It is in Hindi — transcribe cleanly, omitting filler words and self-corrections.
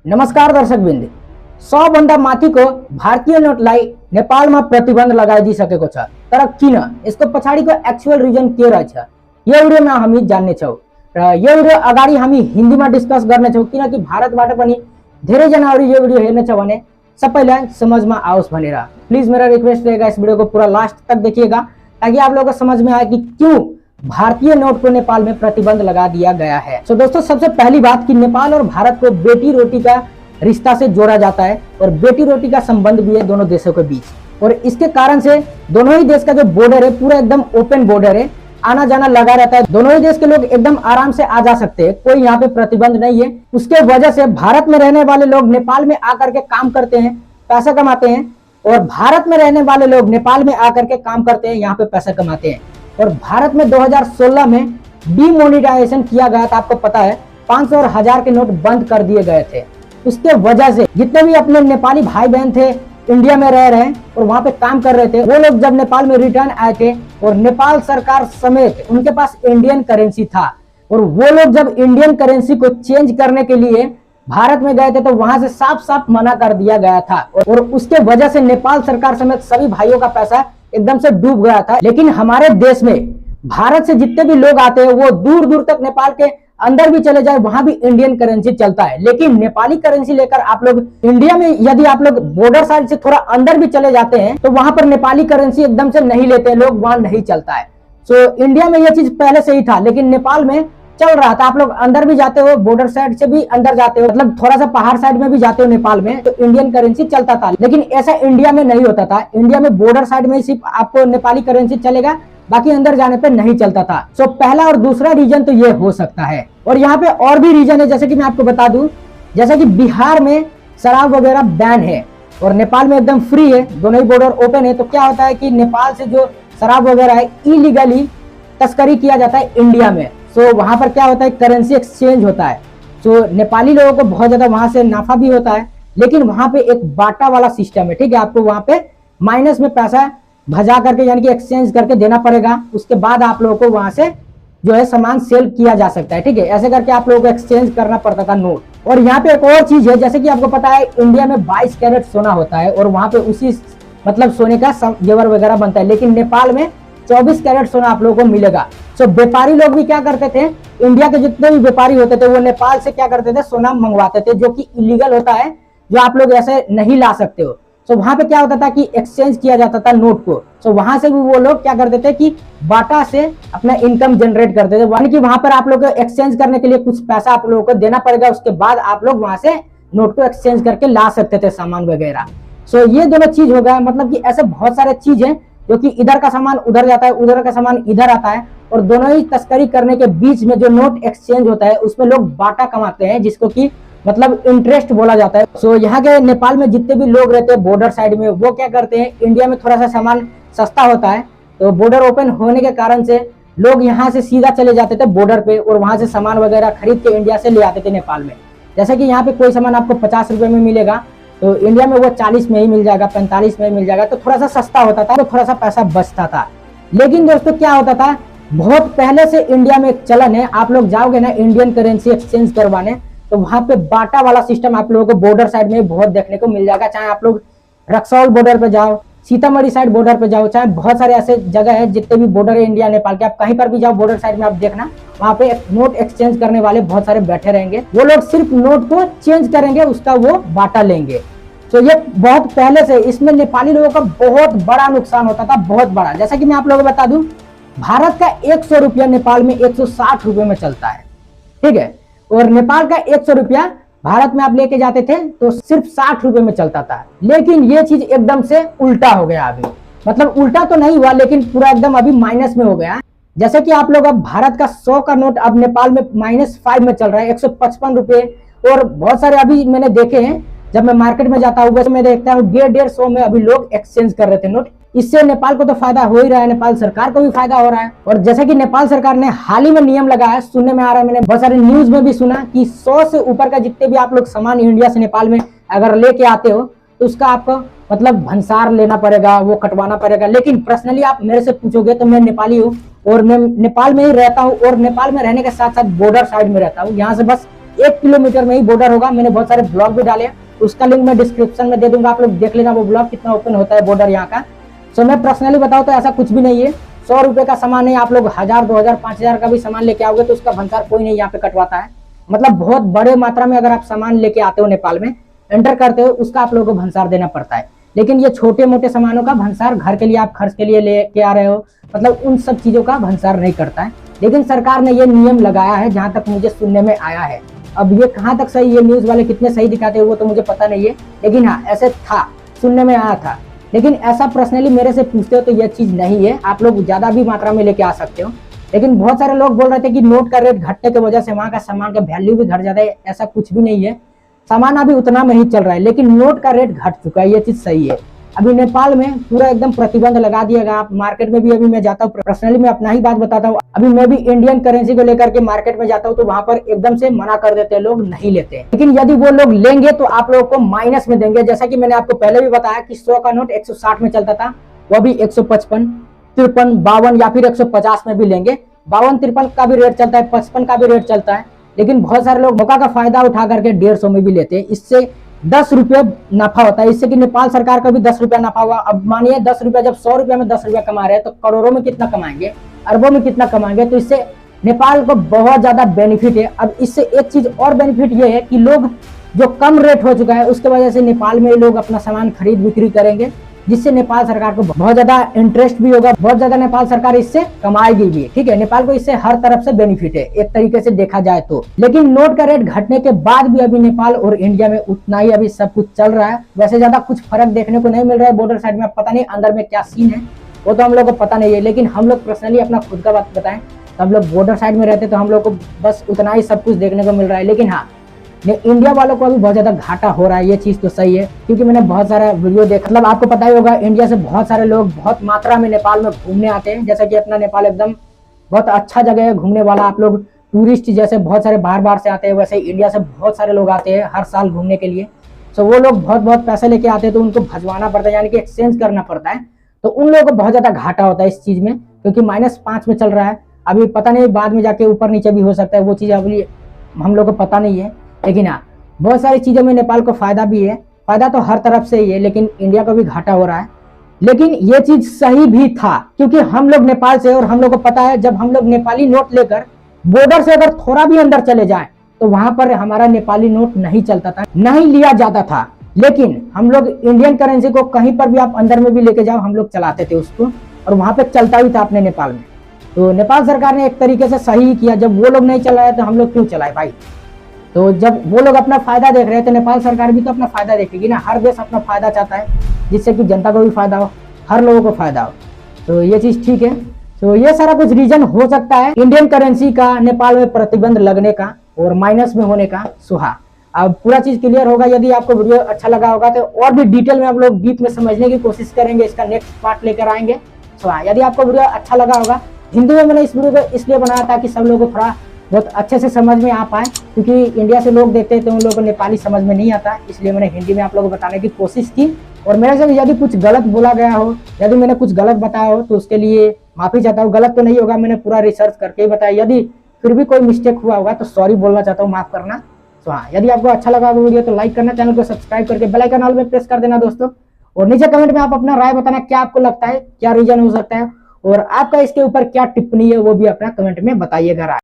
नमस्कार दर्शक बिंद 100 माथी को भारतीय नोट लाई नेपाल में प्रतिबंध लगाई दी सकेको छ तर किन यसको पछाडीको एक्चुअल रिजन के रहेछ यो भिडियोमा हामी जान्ने छौं र यो भिडियो अगाडि हामी हिन्दीमा डिस्कस गर्ने छौं किनकि भारतबाट पनि धेरै जनाहरु यो भिडियो हेर्ने छ भने सबैलाई समझमा आओस् भनेर। प्लीज मेरा रिक्वेस्ट रहेगा इस वीडियो को पूरा लास्ट तक देखिएगा ताकि आप लोगों को समझ में आए कि क्यों भारतीय नोट को नेपाल में प्रतिबंध लगा दिया गया है। तो दोस्तों सबसे पहली बात कि नेपाल और भारत को बेटी रोटी का रिश्ता से जोड़ा जाता है और बेटी रोटी का संबंध भी है दोनों देशों के बीच और इसके कारण से दोनों ही देश का जो बॉर्डर है पूरा एकदम ओपन बॉर्डर है, आना जाना लगा रहता है। दोनों ही देश के लोग एकदम आराम से आ जा सकते हैं, कोई यहाँ पे प्रतिबंध नहीं है। उसके वजह से भारत में रहने वाले लोग नेपाल में आकर के काम करते हैं, पैसा कमाते हैं और भारत में रहने वाले लोग नेपाल में आकर के काम करते हैं, यहाँ पे पैसा कमाते हैं। और भारत में 2016 में डीमोनेटाइजेशन किया गया था, आपको पता है 500 और 1000 के नोट बंद कर दिए गए थे। उसके वजह से जितने भी अपने नेपाली भाई बहन थे इंडिया में रह रहे हैं और वहां पे काम कर रहे थे, वो लोग जब नेपाल में रिटर्न आए थे और नेपाल सरकार समेत उनके पास इंडियन करेंसी था और वो लोग जब इंडियन करेंसी को चेंज करने के लिए भारत में गए थे तो वहां से साफ साफ मना कर दिया गया था और उसके वजह से नेपाल सरकार समेत सभी भाइयों का पैसा एकदम से डूब गया था। लेकिन हमारे देश में भारत से जितने भी लोग आते हैं वो दूर दूर तक नेपाल के अंदर भी चले जाए वहां भी इंडियन करेंसी चलता है, लेकिन नेपाली करेंसी लेकर आप लोग इंडिया में यदि आप लोग बॉर्डर साइड से थोड़ा अंदर भी चले जाते हैं तो वहां पर नेपाली करेंसी एकदम से नहीं लेते हैं लोग, वहां नहीं चलता है। सो इंडिया में यह चीज पहले से ही था लेकिन नेपाल में चल रहा था। आप लोग अंदर भी जाते हो, बॉर्डर साइड से भी अंदर जाते हो, मतलब थोड़ा सा पहाड़ साइड में भी जाते हो नेपाल में तो इंडियन करेंसी चलता था, लेकिन ऐसा इंडिया में नहीं होता था। इंडिया में बॉर्डर साइड में सिर्फ आपको नेपाली करेंसी चलेगा, बाकी अंदर जाने पे नहीं चलता था। सो पहला और दूसरा रीजन तो ये हो सकता है। और यहाँ पे और भी रीजन है, जैसे कि मैं आपको बता दूं, जैसे कि बिहार में शराब वगैरह बैन है और नेपाल में एकदम फ्री है, दोनों ही बॉर्डर ओपन है। तो क्या होता है कि नेपाल से जो शराब वगैरह है इलीगली तस्करी किया जाता है इंडिया में। सो वहां पर क्या होता है, करेंसी एक्सचेंज होता है। सो नेपाली लोगों को बहुत ज्यादा वहां से नाफा भी होता है, लेकिन वहां पे एक बाटा वाला सिस्टम है, ठीक है। आपको वहां पे माइनस में पैसा भजा करके यानी कि एक्सचेंज करके देना पड़ेगा, उसके बाद आप लोगों को वहां से जो है सामान सेल किया जा सकता है, ठीक है। ऐसे करके आप लोगों को एक्सचेंज करना पड़ता था नोट। और यहाँ पे एक और चीज है, जैसे कि आपको पता है इंडिया में 22 कैरेट सोना होता है और वहां पे उसी मतलब सोने का जेवर वगैरह बनता है, लेकिन नेपाल में 24 कैरेट सोना आप लोगों को मिलेगा। सो व्यापारी लोग भी क्या करते थे, इंडिया के जितने भी व्यापारी होते थे वो नेपाल से क्या करते थे, सोना मंगवाते थे, जो कि इलीगल होता है, जो आप लोग ऐसे नहीं ला सकते हो। सो वहां पे क्या होता था कि एक्सचेंज किया जाता था नोट को। सो वहां से भी वो लोग क्या करते थे कि बाटा से अपना इनकम जनरेट करते थे, यानी कि वहां पर आप लोग को एक्सचेंज करने के लिए कुछ पैसा आप लोगों को देना पड़ेगा, उसके बाद आप लोग वहां से नोट को एक्सचेंज करके ला सकते थे सामान वगैरह। सो ये दोनों चीज हो गया, मतलब कि ऐसे बहुत सारे चीज है जो कि इधर का सामान उधर जाता है, उधर का सामान इधर आता है और दोनों ही तस्करी करने के बीच में जो नोट एक्सचेंज होता है उसमें लोग बाटा कमाते हैं, जिसको कि मतलब इंटरेस्ट बोला जाता है। सो यहाँ के नेपाल में जितने भी लोग रहते हैं बॉर्डर साइड में वो क्या करते हैं, इंडिया में थोड़ा सा सामान सस्ता होता है तो बॉर्डर ओपन होने के कारण से लोग यहाँ से सीधा चले जाते थे बॉर्डर पे और वहां से सामान वगैरह खरीद के इंडिया से ले आते थे नेपाल में। जैसे कि यहाँ पे कोई सामान आपको 50 रुपए में मिलेगा तो इंडिया में वो 40 में ही मिल जाएगा, 45 में मिल जाएगा, तो थोड़ा सा सस्ता होता था, तो थोड़ा सा पैसा बचता था। लेकिन दोस्तों क्या होता था, बहुत पहले से इंडिया में एक चलन है, आप लोग जाओगे ना इंडियन करेंसी एक्सचेंज करवाने तो वहां पे बाटा वाला सिस्टम आप लोगों को बॉर्डर साइड में बहुत देखने को मिल जाएगा। चाहे आप लोग रक्सौल बॉर्डर पे जाओ, सीतामढ़ी साइड बॉर्डर पे जाओ, चाहे बहुत सारे ऐसे जगह है जितने भी बॉर्डर है इंडिया नेपाल के, आप कहीं पर भी जाओ बॉर्डर साइड में आप देखना वहां पे नोट एक्सचेंज करने वाले बहुत सारे बैठे रहेंगे। वो लोग सिर्फ नोट को चेंज करेंगे, उसका वो बाटा लेंगे। तो ये बहुत पहले से इसमें नेपाली लोगों का बहुत बड़ा नुकसान होता था, बहुत बड़ा। जैसा कि मैं आप लोगों को बता दूं, भारत का 100 रुपया नेपाल में 160 रुपए में चलता है, ठीक है। और नेपाल का 100 रुपया भारत में आप लेके जाते थे तो सिर्फ 60 रुपए में चलता था। लेकिन ये चीज एकदम से उल्टा हो गया अभी, मतलब उल्टा तो नहीं हुआ लेकिन पूरा एकदम अभी माइनस में हो गया। जैसे कि आप लोग अब भारत का 100 का नोट अब नेपाल में -5 में चल रहा है, 155 रुपए। और बहुत सारे अभी मैंने देखे हैं, जब मैं मार्केट में जाता हूँ वैसे मैं देखता हूँ 150 में अभी लोग एक्सचेंज कर रहे थे नोट। इससे नेपाल को तो फायदा हो ही रहा है, नेपाल सरकार को भी फायदा हो रहा है। और जैसे कि नेपाल सरकार ने हाल ही में नियम लगाया, सुनने में आ रहा है, मैंने बहुत सारे न्यूज में भी सुना कि 100 से ऊपर का जितने भी आप लोग सामान इंडिया से नेपाल में अगर लेके आते हो तो उसका आपको मतलब भंसार लेना पड़ेगा, वो कटवाना पड़ेगा। लेकिन पर्सनली आप मेरे से पूछोगे तो मैं नेपाली हूँ और मैं नेपाल में ही रहता हूँ और नेपाल में रहने के साथ साथ बॉर्डर साइड में रहता हूँ। यहाँ से बस 1 किलोमीटर में ही बॉर्डर होगा। मैंने बहुत सारे ब्लॉग भी डाले, उसका लिंक मैं डिस्क्रिप्शन में दे दूंगा, आप लोग देख लेना वो ब्लॉग कितना ओपन होता है बॉर्डर यहाँ का। सो मैं पर्सनली बताऊँ तो ऐसा कुछ भी नहीं है। 100 रुपए का सामान नहीं, आप लोग 1000, 2000, 5000 का भी सामान लेके आओगे तो उसका भंसार कोई नहीं यहाँ पे कटवाता है। मतलब बहुत बड़े मात्रा में अगर आप सामान लेके आते हो नेपाल में, एंटर करते हो, उसका आप लोगों को भंसार देना पड़ता है। लेकिन ये छोटे मोटे सामानों का भंसार, घर के लिए आप खर्च के लिए लेके आ रहे हो, मतलब उन सब चीजों का भंसार नहीं करता है। लेकिन सरकार ने ये नियम लगाया है, जहां तक मुझे सुनने में आया है। अब ये कहां तक सही, ये न्यूज वाले कितने सही दिखाते हैं वो तो मुझे पता नहीं है, लेकिन हाँ ऐसे था, सुनने में आया था। लेकिन ऐसा पर्सनली मेरे से पूछते हो तो यह चीज नहीं है, आप लोग ज्यादा भी मात्रा में लेके आ सकते हो। लेकिन बहुत सारे लोग बोल रहे थे कि नोट का रेट घटने की वजह से वहां का सामान का वैल्यू भी घट जाता है। ऐसा कुछ भी नहीं है, सामान अभी उतना में ही चल रहा है, लेकिन नोट का रेट घट चुका है, ये चीज सही है। अभी नेपाल में पूरा एकदम प्रतिबंध लगा दिया गया। आप मार्केट में भी, अभी मैं जाता हूँ, पर्सनली मैं अपना ही बात बताता हूँ, अभी मैं भी इंडियन करेंसी को लेकर के मार्केट में जाता हूँ तो वहां पर एकदम से मना कर देते हैं, लोग नहीं लेते। लेकिन यदि वो लोग लेंगे तो आप लोगों को माइनस में देंगे। जैसा कि मैंने आपको पहले भी बताया कि 100 का नोट 160 में चलता था, वो भी 155, 53, 52 या फिर 150 में भी लेंगे। 52, 53 का भी रेट चलता है, 55 का भी रेट चलता है। लेकिन बहुत सारे लोग मौका का फायदा उठा करके 150 में भी लेते हैं। इससे 10 रुपये नफा होता है, इससे कि नेपाल सरकार का भी 10 रुपया नफा हुआ। अब मानिए 10 रुपया, जब 100 रुपया में 10 रुपया कमा रहे हैं तो करोड़ों में कितना कमाएंगे, अरबों में कितना कमाएंगे। तो इससे नेपाल को बहुत ज्यादा बेनिफिट है। अब इससे एक चीज और बेनिफिट ये है कि लोग, जो कम रेट हो चुका है उसके वजह से नेपाल में लोग अपना सामान खरीद बिक्री करेंगे, जिससे नेपाल सरकार को बहुत ज्यादा इंटरेस्ट भी होगा, बहुत ज्यादा नेपाल सरकार इससे कमाएगी भी। ठीक है, नेपाल को इससे हर तरफ से बेनिफिट है एक तरीके से देखा जाए तो। लेकिन नोट का रेट घटने के बाद भी अभी नेपाल और इंडिया में उतना ही अभी सब कुछ चल रहा है। वैसे ज्यादा कुछ फर्क देखने को नहीं मिल रहा है बॉर्डर साइड में। पता नहीं अंदर में क्या सीन है, वो तो हम लोग को पता नहीं है। लेकिन हम लोग पर्सनली अपना खुद का बात बताएं तो हम लोग बॉर्डर साइड में रहते तो हम लोग को बस उतना ही सब कुछ देखने को मिल रहा है। लेकिन हाँ, इंडिया वालों को अभी बहुत ज्यादा घाटा हो रहा है, ये चीज तो सही है। क्योंकि मैंने बहुत सारा वीडियो देखा, मतलब आपको पता ही होगा, इंडिया से बहुत सारे लोग बहुत मात्रा में नेपाल में घूमने आते हैं। जैसा कि अपना नेपाल एकदम बहुत अच्छा जगह है घूमने वाला। आप लोग टूरिस्ट जैसे बहुत सारे बाहर बाहर से आते हैं, वैसे इंडिया से बहुत सारे लोग आते हैं हर साल घूमने के लिए। तो वो लोग बहुत बहुत पैसे लेके आते हैं, तो उनको भजवाना पड़ता है, यानी कि एक्सचेंज करना पड़ता है। तो उन लोगों को बहुत ज्यादा घाटा होता है इस चीज में, क्योंकि -5 में चल रहा है। अभी पता नहीं बाद में जाके ऊपर नीचे भी हो सकता है, वो चीज अभी हम लोग को पता नहीं है। लेकिन हाँ, बहुत सारी चीजों में नेपाल को फायदा भी है, फायदा तो हर तरफ से ही है, लेकिन इंडिया को भी घाटा हो रहा है। लेकिन ये चीज सही भी था, क्योंकि हम लोग नेपाल से, और हम लोग को पता है जब हम लोग नेपाली नोट लेकर बॉर्डर से अगर थोड़ा भी अंदर चले जाएं तो वहां पर हमारा नेपाली नोट नहीं चलता था, नहीं लिया जाता था। लेकिन हम लोग इंडियन करेंसी को कहीं पर भी आप अंदर में भी लेके जाओ, हम लोग चलाते थे उसको, और वहां पे चलता भी था अपने नेपाल में। तो नेपाल सरकार ने एक तरीके से सही किया, जब वो लोग नहीं चलाए तो हम लोग क्यों चलाए भाई। तो जब वो लोग अपना फायदा देख रहे हैं तो नेपाल सरकार भी तो अपना फायदा देखेगी ना। हर देश अपना फायदा चाहता है, जिससे कि जनता को भी फायदा हो, हर लोगों को फायदा हो। तो ये चीज ठीक है। तो ये सारा कुछ रीजन हो सकता है इंडियन करेंसी का नेपाल में प्रतिबंध लगने का और माइनस में होने का। सुहा, अब पूरा चीज क्लियर होगा। यदि आपको वीडियो अच्छा लगा होगा तो और भी डिटेल में हम लोग डीप में समझने की कोशिश करेंगे, इसका नेक्स्ट पार्ट लेकर आएंगे। सुहा, यदि आपको वीडियो अच्छा लगा होगा, हिंदी में मैंने इस वीडियो को इसलिए बनाया ताकि सब लोगों को थोड़ा बहुत अच्छे से समझ में आ पाए, क्योंकि इंडिया से लोग देखते हैं तो उन लोगों को नेपाली समझ में नहीं आता, इसलिए मैंने हिंदी में आप लोगों को बताने की कोशिश की। और मेरे से यदि कुछ गलत बोला गया हो, यदि मैंने कुछ गलत बताया हो तो उसके लिए माफी चाहता हूँ। गलत तो नहीं होगा, मैंने पूरा रिसर्च करके ही बताया। यदि फिर भी कोई मिस्टेक हुआ होगा तो सॉरी बोलना चाहता हूँ, माफ करना। तो हाँ, यदि आपको अच्छा लगा वीडियो तो लाइक करना, चैनल को सब्सक्राइब करके बेल आइकन ऑल में प्रेस कर देना दोस्तों। और नीचे कमेंट में आप अपना राय बताना, क्या आपको लगता है, क्या रीजन हो सकता है, और आपका इसके ऊपर क्या टिप्पणी है वो भी अपना कमेंट में बताइएगा।